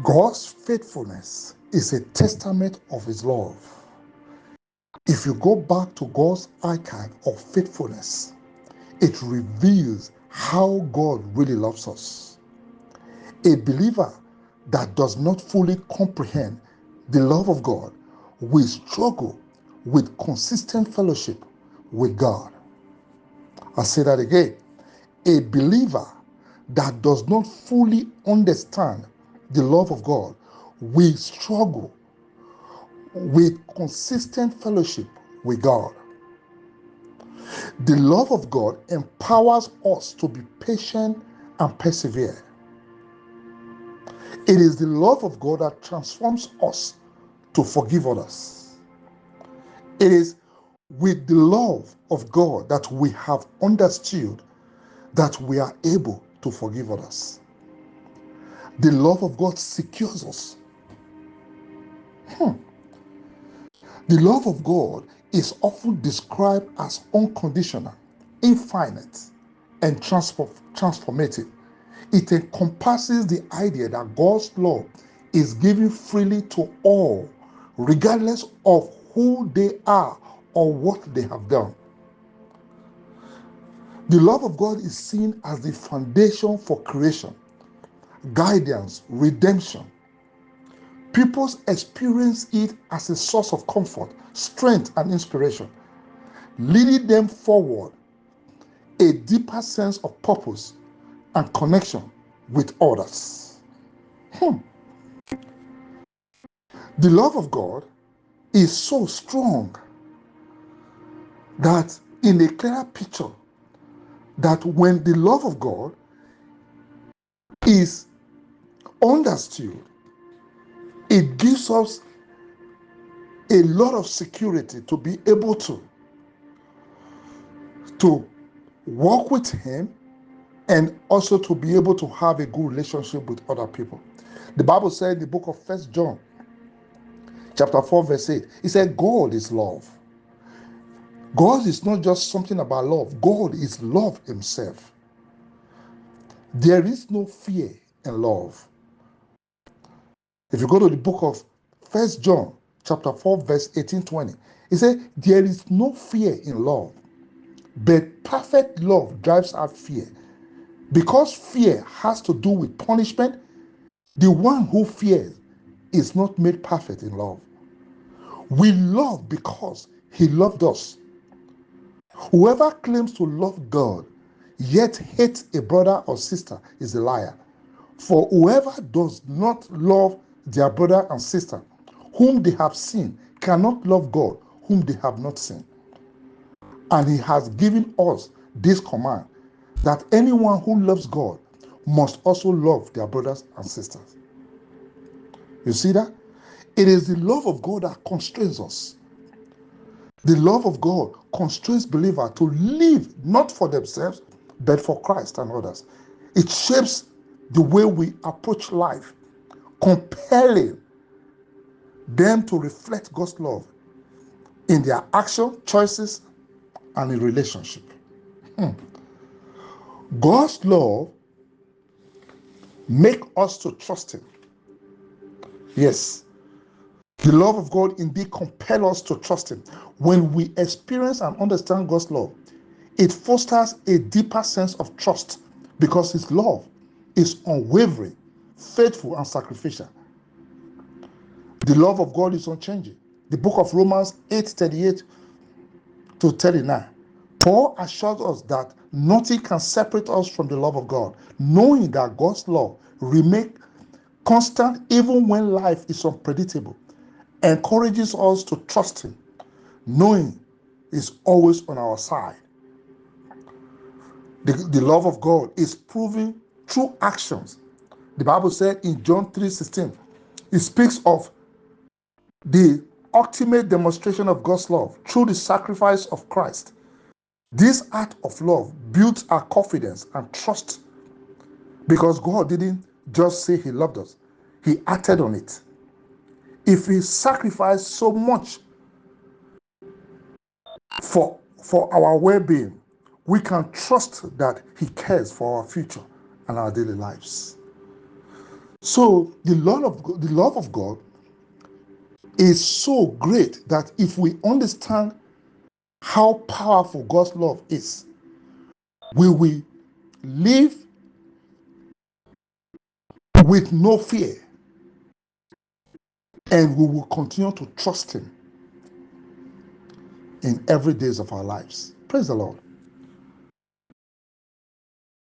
God's faithfulness is a testament of his love. If you go back to God's archive of faithfulness, it reveals how God really loves us. A believer that does not fully comprehend the love of God will struggle with consistent fellowship with God. I'll say that again. A believer that does not fully understand the love of God will struggle with consistent fellowship with God. The love of God empowers us to be patient and persevere. It is the love of God that transforms us to forgive others. It is with the love of God that we have understood that we are able to forgive others. The love of God secures us. The love of God is often described as unconditional, infinite, and transformative. It encompasses the idea that God's love is given freely to all, regardless of who they are or what they have done. The love of God is seen as the foundation for creation, guidance, redemption. People experience it as a source of comfort, strength, and inspiration, leading them forward a deeper sense of purpose and connection with others. The love of God is so strong that in a clearer picture, that when the love of God is understood, it gives us a lot of security to be able to walk with him and also to be able to have a good relationship with other people. The Bible said in the book of 1 John chapter 4 verse 8, it said God is love. God is not just something about love. God is love himself. There is no fear in love. If you go to the book of 1 John chapter 4 verse 18-20, it says there is no fear in love, but perfect love drives out fear. Because fear has to do with punishment, the one who fears is not made perfect in love. We love because he loved us. Whoever claims to love God yet hates a brother or sister is a liar. For whoever does not love their brother and sister whom they have seen cannot love God whom they have not seen. And he has given us this command, that anyone who loves God must also love their brothers and sisters. You see that? It is the love of God that constrains us. The love of God constrains believers to live not for themselves, but for Christ and others. It shapes the way we approach life, compelling them to reflect God's love in their action, choices, and in relationship. God's love makes us to trust him. Yes, the love of God indeed compels us to trust him. When we experience and understand God's love, it fosters a deeper sense of trust because his love is unwavering, faithful, and sacrificial. The love of God is unchanging. The book of Romans 8:38-39. Paul assures us that nothing can separate us from the love of God, knowing that God's love remains constant even when life is unpredictable, encourages us to trust him, knowing he's always on our side. The love of God is proven through actions. The Bible said in John 3:16, it speaks of the ultimate demonstration of God's love through the sacrifice of Christ. This act of love builds our confidence and trust because God didn't just say he loved us, he acted on it. If he sacrificed so much for our well-being, we can trust that he cares for our future and our daily lives. So the love of God is so great that if we understand how powerful God's love is, we will live with no fear, and we will continue to trust Him in every days of our lives. Praise the Lord.